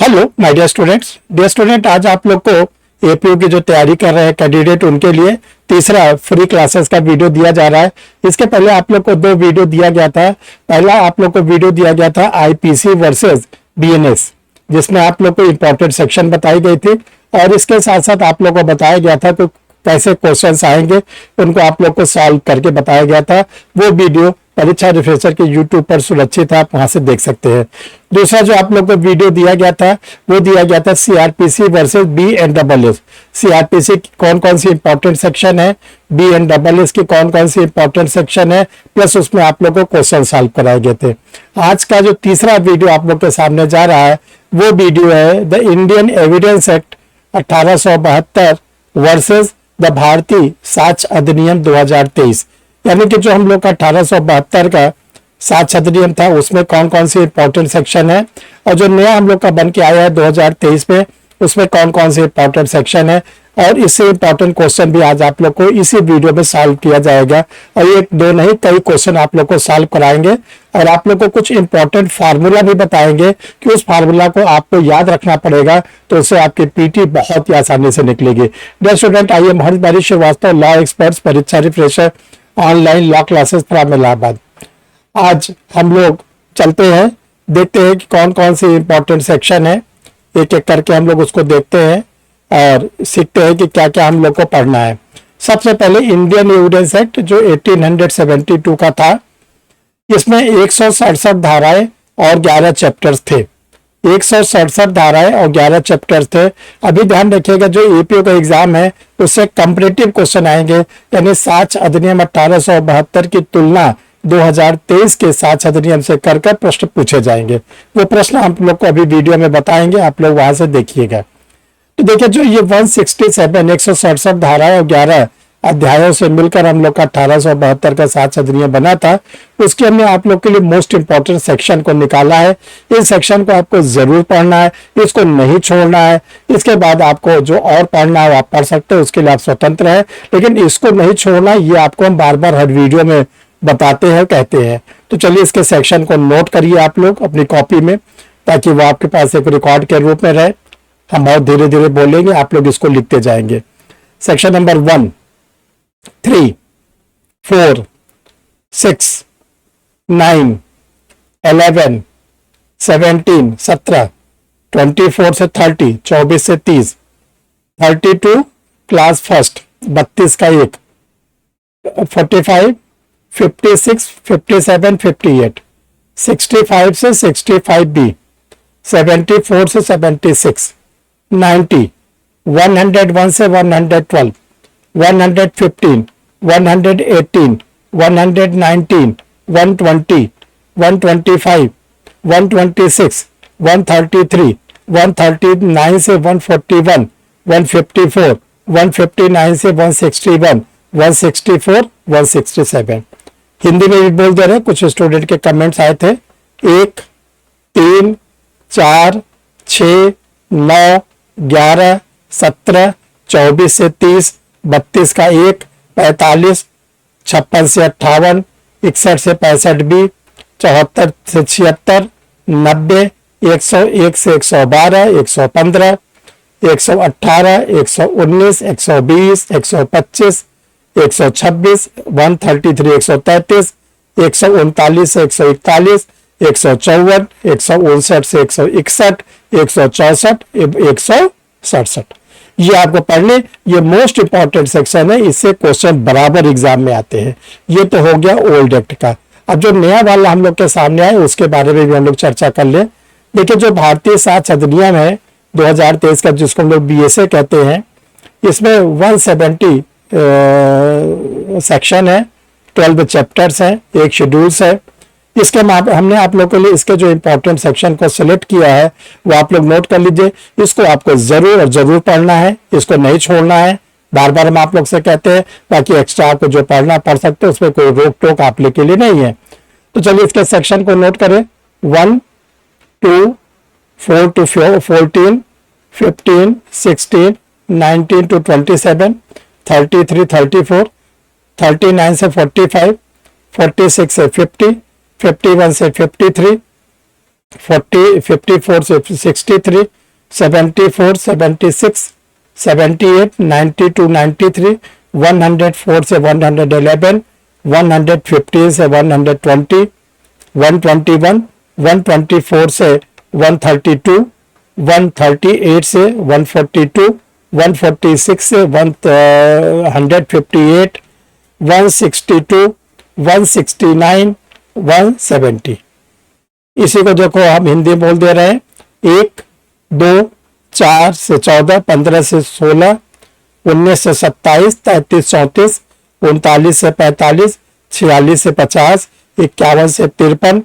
Hello my dear student, आज आप लोग को एपीयू की जो तैयारी कर रहे हैं कैंडिडेट उनके लिए तीसरा फ्री क्लासेस का वीडियो दिया जा रहा है। इसके पहले आप लोग को दो वीडियो दिया गया था। पहला आप लोग को वीडियो दिया गया था आईपीसी वर्सेस बीएनएस, जिसमें आप लोग को इंपॉर्टेंट सेक्शन बताई गई थी और इसके साथ साथ आप लोग को बताया गया था कि कैसे क्वेश्चंस आएंगे उनको आप लोग को सॉल्व करके बताया गया था। वो वीडियो परीक्षा रिफ्रेशर के यूट्यूब पर सुरक्षित है, आप वहां से देख सकते हैं। दूसरा जो आप लोग को वीडियो दिया गया था वो दिया गया था सीआरपीसी वर्सेस बीएनडब्ल्यूएस। सीआरपीसी की कौन कौन सी इंपॉर्टेंट सेक्शन है, बीएनडब्ल्यूएस की कौन कौन सी इंपॉर्टेंट सेक्शन है, प्लस उसमें आप लोग को क्वेश्चन सॉल्व कराए गए थे। आज का जो तीसरा वीडियो आप लोग के सामने जा रहा है वो वीडियो है the Indian evidence act 1872 versus the भारतीय साक्ष्य अधिनियम 2023। यानी कि जो हम लोग का 1872 का साक्ष्य अधिनियम था उसमें कौन कौन सी इंपॉर्टेंट सेक्शन है और जो नया हम लोग का बन के आया है 2023 में उसमें कौन कौन से इंपॉर्टेंट सेक्शन है, और इससे इंपॉर्टेंट क्वेश्चन भी आज आप लोग को इसी वीडियो में सॉल्व किया जाएगा। और ये दो नहीं कई क्वेश्चन आप लोग को सॉल्व कराएंगे और आप लोग को कुछ इंपॉर्टेंट फार्मूला भी बताएंगे कि उस फार्मूला को आपको याद रखना पड़ेगा, तो उससे आपकी पीटी बहुत ही आसानी से निकलेगी। Dear student, I am Harish Srivastava, law experts, परीक्षा refresher, online law classes from Allahabad. आज हम लोग चलते हैं, देखते हैं कि कौन कौन सी इंपॉर्टेंट सेक्शन है, एक एक करके हम लोग उसको देखते हैं और सीखते हैं कि क्या क्या हम लोग को पढ़ना है। सबसे पहले इंडियन एविडेंस एक्ट जो 1872 का था, इसमें 167 धाराएं और 11 चैप्टर्स थे। 167 धाराएं और 11 चैप्टर्स थे। अभी ध्यान रखिएगा जो एपीओ का एग्जाम है उससे कंपैरेटिव क्वेश्चन आएंगे, यानी साक्ष्य अधिनियम 1872 की तुलना 2023 के साक्ष्य अधिनियम से कर प्रश्न पूछे जाएंगे। वो प्रश्न हम लोग को अभी वीडियो में बताएंगे, आप लोग वहां से देखिएगा। तो देखिए जो ये 167 धाराएं और 11 अध्यायों से मिलकर हम लोग का 1872 का साक्ष्य अधिनियम बना था, उसके हमने आप लोग के लिए मोस्ट इंपॉर्टेंट सेक्शन को निकाला है। इस सेक्शन को आपको जरूर पढ़ना है, इसको नहीं छोड़ना है। इसके बाद आपको जो और पढ़ना है आप पढ़ सकते हैं, उसके लिए आप स्वतंत्र हैं, लेकिन इसको नहीं छोड़ना। ये आपको हम बार बार हर वीडियो में बताते हैं, कहते हैं। तो चलिए इसके सेक्शन को नोट करिए आप लोग अपनी कॉपी में, ताकि वो आपके पास एक रिकॉर्ड के रूप में रहे। हम बहुत धीरे धीरे बोलेंगे, आप लोग इसको लिखते जाएंगे। सेक्शन नंबर 1, 3, 4, 6, 9, 11, 17, 17, 24 से 30, 24 से 30, 32 क्लास फर्स्ट 32 का एक, 45, 56, 57, 58, 65 से 65B, 74 से 76, 90, 101 से 112, 115, 118, 119, 120, 125, 126, 133, 139 से 141, 154, 159 से 161, 164, 167। हिंदी में भी बोल दे रहे हैं, कुछ स्टूडेंट के कमेंट्स आए थे। 1, 3, 4, 6, 9, 11, 17, 24 से 30, 32 का एक, 45, 56 से 58, 61 से 65B, 74 से 76, 90, 101 से 112, 115, 118, 119, 120, 125, 126, 133, 133, 139 से 141, 154, 159 से 161, 164, 167। ये आपको पढ़ने, ये मोस्ट इंपॉर्टेंट सेक्शन है, इससे क्वेश्चन बराबर एग्जाम में आते हैं। ये तो हो गया ओल्ड एक्ट का। अब जो नया वाला हम लोग के सामने आए उसके बारे में भी हम लोग चर्चा कर ले। देखिए जो भारतीय साक्ष्य अधिनियम है 2023 का, जिसको हम लोग बीएसए कहते हैं, इसमें 170 सेक्शन है, 12 चैप्टर्स हैं, एक शेड्यूल्स है। इसके हमने आप लोगों के लिए इसके जो इंपॉर्टेंट सेक्शन को सिलेक्ट किया है वो आप लोग नोट कर लीजिए। इसको आपको जरूर और जरूर पढ़ना है, इसको नहीं छोड़ना है। बार बार हम आप लोग से कहते हैं, बाकी एक्स्ट्रा आपको जो पढ़ना पढ़ सकते हैं, उसमें कोई रोक टोक आप लोग के लिए नहीं है। तो चलिए इसके सेक्शन को नोट करें। 1, 2, 4 to 14, 15, 16, 19 to 27, 33, 34, 39 से 45, 46 से 50, 51 से 53, 40, 54 से 63, 74, 76, 78, 92, 93, 104 से 111, 150 से 120, 121, 124 से 132, 138 से 142, 146 से 158, 162, 169, 170। इसी को देखो हम हिंदी में बोल दे रहे हैं। 1, 2, 4 से 14, 15 से 16, 19 से 27, 33, 34, 39 से 45, 46 से 50, 51 से 53,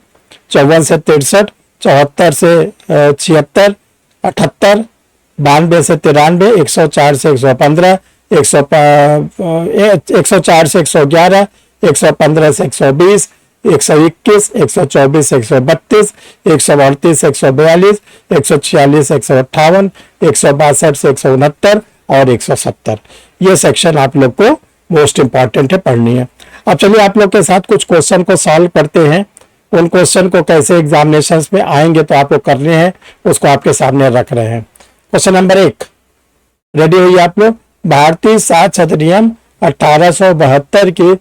54 से 63, 74 से 76, 78, 92 से 93, 104 से 115, 104 से 111, 115 से 120, 121, 124 से 132, 138 से 142, 146 से 158, 162 से 169 और 170। ये सेक्शन आप लोग को मोस्ट इंपॉर्टेंट है, पढ़नी है। अब चलिए आप लोग के साथ कुछ क्वेश्चन को सॉल्व करते हैं। उन क्वेश्चन को कैसे एग्जामिनेशंस में आएंगे तो आपको करने हैं, उसको आपके सामने रख रहे हैं। क्वेश्चन नंबर 1, रेडी हुई आप लोग। भारतीय साक्ष्य अधिनियम 1872 की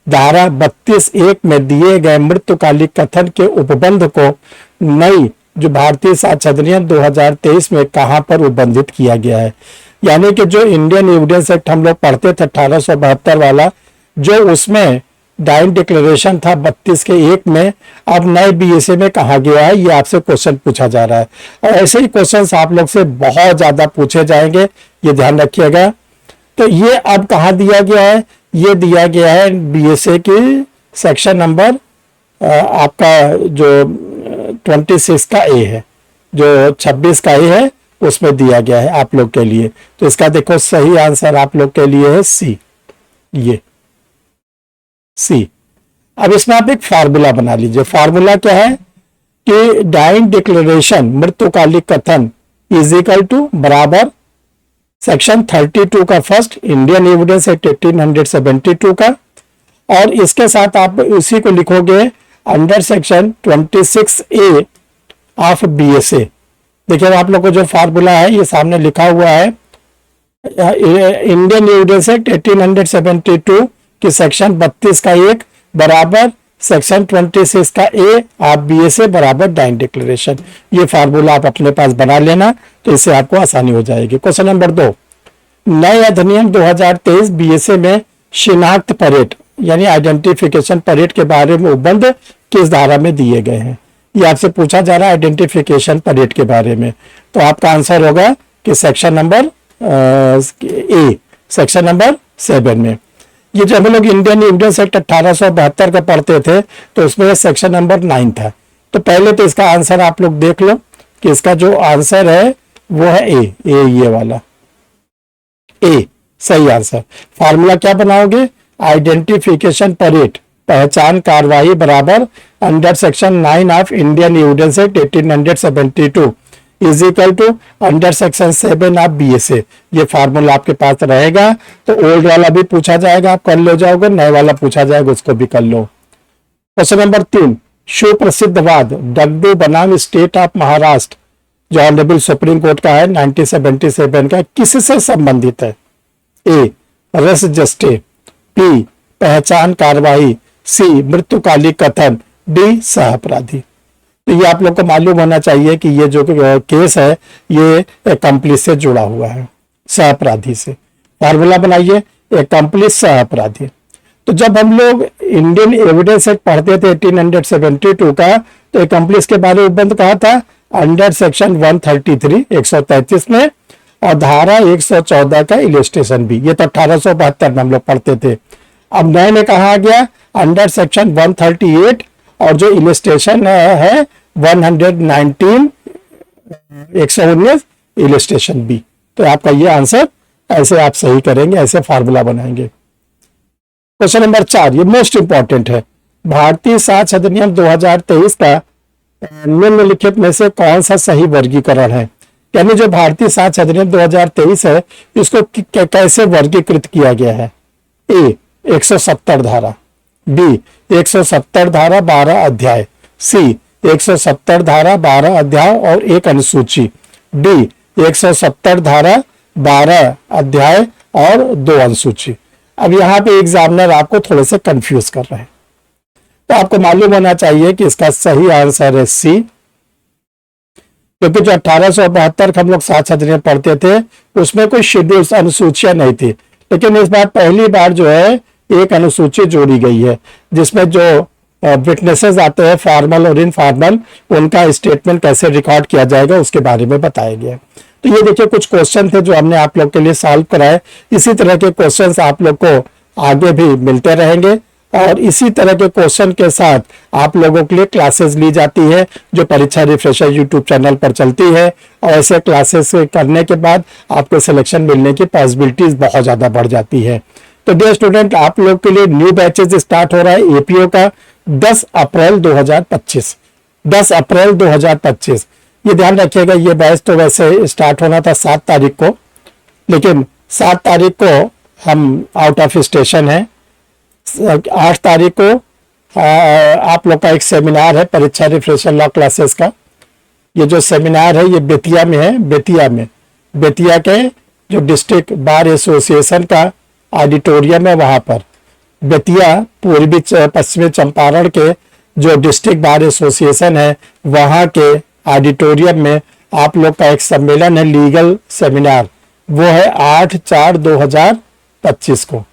धारा 32(1) में दिए गए मृत्युकालिक कथन के उपबंध को नई जो भारतीय साक्ष्य अधिनियम 2023 में कहां पर उपबंधित किया गया है। यानी कि जो इंडियन एविडेंस एक्ट हम लोग पढ़ते थे 1872 वाला, जो उसमें डाइन डिक्लेरेशन था 32(1) में, अब नए बीएसए में कहा गया है, ये आपसे क्वेश्चन पूछा जा रहा है। और ऐसे ही क्वेश्चंस आप लोग से बहुत ज्यादा पूछे जाएंगे, ये ध्यान रखिएगा। तो ये अब कहाँ दिया गया है, ये दिया गया है बीएसए की सेक्शन नंबर आपका जो 26 का ए है, जो 26 का ए है, उसमें दिया गया है आप लोग के लिए। तो इसका देखो सही आंसर आप लोग के लिए है सी, ये सी। अब इसमें आप एक फार्मूला बना लीजिए। फार्मूला क्या है कि डाइन डिक्लेरेशन मृत्युकालिक कथन इज इक्वल टू बराबर सेक्शन 32 का फर्स्ट इंडियन एविडेंस एक्ट 1872 का, और इसके साथ आप उसी को लिखोगे under section 26A of BSA. देखिए आप लोग को जो फार्मूला है ये सामने लिखा हुआ है। इंडियन एविडेंस एक्ट 1872 की सेक्शन 32 का 1 बराबर सेक्शन 26 का ए आप बीएसए बराबर डाइन डिक्लेरेशन। ये फार्मूला आप अपने पास बना लेना, तो इससे आपको आसानी हो जाएगी। क्वेश्चन नंबर 2, नए अधिनियम 2023 बीएसए में शिनाख्त परेड यानी आइडेंटिफिकेशन परेड के बारे में उपबंध किस धारा में दिए गए हैं। ये आपसे पूछा जा रहा है आइडेंटिफिकेशन परेड के बारे में। तो आपका आंसर होगा कि section number A, section number 7 में। ये जब हम लोग इंडियन एविडेंस एक्ट 1872 का पढ़ते थे तो उसमें सेक्शन नंबर 9 था। तो पहले तो इसका आंसर आप लोग देख लो कि इसका जो आंसर है वो है ए, ये वाला ए सही आंसर। फार्मूला क्या बनाओगे, आइडेंटिफिकेशन परेड पहचान कार्रवाई बराबर under section 9 of Indian evidence act 1872 is equal to under section 7 of BSA. ये फार्मूला आपके पास रहेगा। तो ओल्ड वाला भी पूछा जाएगा, आप कर ले जाओगे, नए वाला पूछा जाएगा, उसको भी कर लो। क्वेश्चन नंबर 3, सुप्रसिद्धवाद डग्डू बनाम स्टेट ऑफ महाराष्ट्र जो ऑनरेबल सुप्रीम कोर्ट का है 1977 का, किससे संबंधित है। ए रस जस्टे, बी पहचान कार्रवाई, सी मृत्युकालिक कथन, डी सह अपराधी। तो ये आप लोग को मालूम होना चाहिए कि ये जो केस है ये एक्म्प्लिस से जुड़ा हुआ है, सह अपराधी से। फार्मूला बनाइए, एक्म्प्लिस सह अपराधी। तो जब हम लोग इंडियन एविडेंस एक्ट पढ़ते थे 1872 का, तो एक्म्प्लिस के बारे में उपबंध कहा था अंडर सेक्शन 133 133 में, और धारा 114 का इलिस्ट्रेशन भी। ये तो 1872 में हम लोग पढ़ते थे। अब नए में कहा गया अंडर सेक्शन 138 और जो इलिस्ट्रेशन है 119 119 इलिस्ट्रेशन बी। तो आपका ये आंसर ऐसे आप सही करेंगे, ऐसे फार्मूला बनाएंगे। क्वेश्चन नंबर 4, ये मोस्ट इंपॉर्टेंट है। भारतीय साक्ष्य अधिनियम 2023 का निम्नलिखित में से कौन सा सही वर्गीकरण है। यानी जो भारतीय साक्ष्य अधिनियम 2023 है इसको कैसे वर्गीकृत किया गया है। ए 170 धारा, बी 170 धारा 12 अध्याय, सी 170 धारा 12 अध्याय और 1 अनुसूची। डी 170 धारा 12 अध्याय और 2 अनुसूची। अब यहाँ पे एग्जामिनर आपको थोड़े से कंफ्यूज कर रहे हैं, तो आपको मालूम होना चाहिए कि इसका सही आंसर है सी, क्योंकि जो 1872 का हम लोग 7 सदने पढ़ते थे उसमें कोई शेड्यूल्स अनुसूचियां नहीं थी, लेकिन इस बार पहली बार जो है एक अनुसूची जोड़ी गई है जिसमें जो विटनेसेस आते हैं फॉर्मल और इनफॉर्मल, उनका स्टेटमेंट कैसे रिकॉर्ड किया जाएगा उसके बारे में बताया गया। तो ये देखिए कुछ क्वेश्चन थे जो हमने आप लोग के लिए सॉल्व कराए। इसी तरह के क्वेश्चंस आप लोग को आगे भी मिलते रहेंगे और इसी तरह के क्वेश्चन के साथ आप लोगों के लिए क्लासेस ली जाती है जो परीक्षा रिफ्रेशर यूट्यूब चैनल पर चलती है, और ऐसे क्लासेस करने के बाद आपको सिलेक्शन मिलने की पॉसिबिलिटीज बहुत ज़्यादा बढ़ जाती है। तो डियर स्टूडेंट, आप लोग के लिए न्यू बैचेस स्टार्ट हो रहा है एपीओ का 10 अप्रैल 2025। 10 अप्रैल 2025 ये ध्यान रखिएगा। ये बैच तो वैसे स्टार्ट होना था 7 तारीख को, लेकिन 7 तारीख को हम आउट ऑफ स्टेशन है। 8 तारीख को आप लोग का एक सेमिनार है परीक्षा रिफ्रेशर लॉ क्लासेस का। ये जो सेमिनार है ये बेतिया में है। बेतिया के जो डिस्ट्रिक्ट बार एसोसिएशन का ऑडिटोरियम है वहां पर। बेतिया पूर्वी पश्चिमी चंपारण के जो डिस्ट्रिक्ट बार एसोसिएशन है वहां के ऑडिटोरियम में आप लोग का एक सम्मेलन है, लीगल सेमिनार, वो है 8/4/2025 को।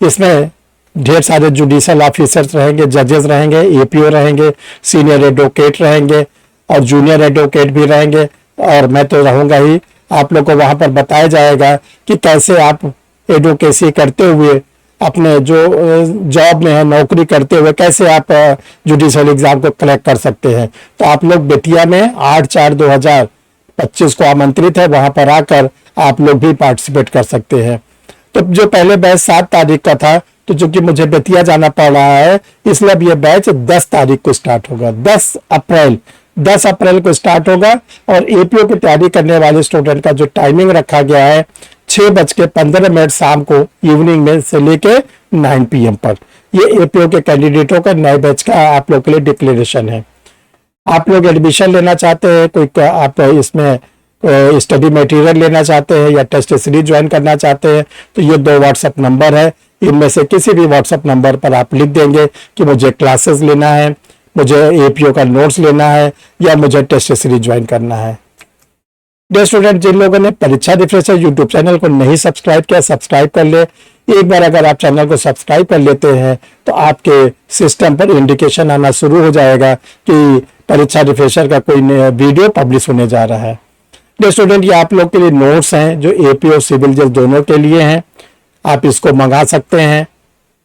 इसमें ढेर सारे जुडिशियल ऑफिसर्स रहेंगे, जजेस रहेंगे, एपीओ रहेंगे, सीनियर एडवोकेट रहेंगे और जूनियर एडवोकेट भी रहेंगे, और मैं तो रहूंगा ही। आप लोग को वहां पर बताया जाएगा कि कैसे आप एडवोकेसी करते हुए अपने जो जॉब में है, नौकरी करते हुए कैसे आप जुडिशियल एग्जाम को कलेक्ट कर सकते हैं। तो आप लोग बेतिया में 8/4/2025 को आमंत्रित है, वहां पर आकर आप लोग भी पार्टिसिपेट कर सकते हैं। तो जो पहले बैच 7 तारीख का था, तो चूंकि मुझे बेतिया जाना पड़ रहा है इसलिए अब ये बैच 10 तारीख को स्टार्ट होगा। 10 अप्रैल को स्टार्ट होगा, और एपीओ की तैयारी करने वाले स्टूडेंट का जो टाइमिंग रखा गया है 6:15 शाम को इवनिंग में से लेके 9 PM पर। ये एपीओ के कैंडिडेटों का नए बैच का आप लोग के लिए डिक्लेरेशन है। आप लोग एडमिशन लेना चाहते हैं, कोई आप इसमें स्टडी मटेरियल लेना चाहते हैं या टेस्ट सीरीज ज्वाइन करना चाहते हैं, तो ये 2 व्हाट्सएप नंबर है। इनमें से किसी भी व्हाट्सएप नंबर पर आप लिख देंगे कि मुझे क्लासेस लेना है, मुझे एपीओ का नोट्स लेना है या मुझे टेस्ट सीरीज ज्वाइन करना है। डियर स्टूडेंट, जिन लोगों ने परीक्षा रिफ्रेशर यूट्यूब चैनल को नहीं सब्सक्राइब किया, सब्सक्राइब कर ले। एक बार अगर आप चैनल को सब्सक्राइब कर लेते हैं तो आपके सिस्टम पर इंडिकेशन आना शुरू हो जाएगा कि परीक्षा रिफ्रेशर का कोई वीडियो पब्लिश होने जा रहा है। डियर स्टूडेंट, ये आप लोग के लिए नोट्स हैं जो एपीओ सिविल जज दोनों के लिए हैं, आप इसको मंगा सकते हैं।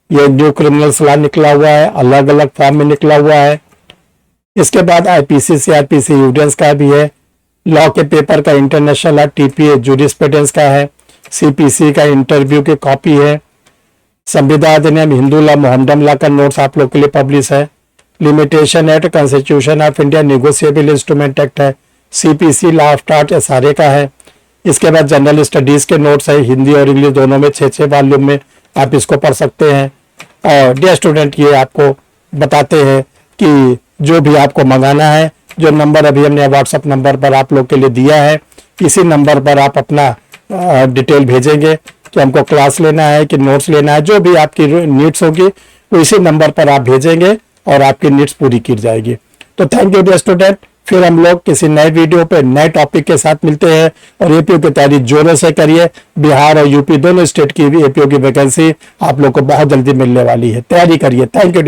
ये न्यू क्रिमिनल्स लॉ निकला हुआ है, अलग अलग फॉर्म में निकला हुआ है। इसके बाद आईपीसी सीआरपीसी एविडेंस का भी है, लॉ के पेपर का इंटरनेशनल लॉ टीपीए जूरिस्प्रूडेंस का है, सीपीसी का इंटरव्यू की कॉपी है, संविधान अधिनियम हिंदू लॉ मोहम्मदन लॉ का नोट्स आप लोग के लिए पब्लिश है, limitation act constitution of India negotiable instrument act है, CPC law of tort SRA का है। इसके बाद जनरल स्टडीज के नोट्स है, हिंदी और इंग्लिश दोनों में 6 वॉल्यूम में आप इसको पढ़ सकते हैं। और डियर स्टूडेंट, ये आपको बताते हैं कि जो भी आपको मंगाना है, जो नंबर अभी हमने व्हाट्सएप नंबर पर आप लोग के लिए दिया है, इसी नंबर पर आप अपना डिटेल भेजेंगे कि हमको क्लास लेना है कि नोट्स लेना है, जो भी आपकी नीड्स होगी वो इसी नंबर पर आप भेजेंगे और आपकी नीड्स पूरी की जाएगी। तो थैंक यू डियर स्टूडेंट, फिर हम लोग किसी नए वीडियो पे नए टॉपिक के साथ मिलते हैं। और एपीओ की तैयारी जोरों से करिए, बिहार और यूपी दोनों स्टेट की भी एपीओ की वैकेंसी आप लोग को बहुत जल्दी मिलने वाली है, तैयारी करिए। Thank you.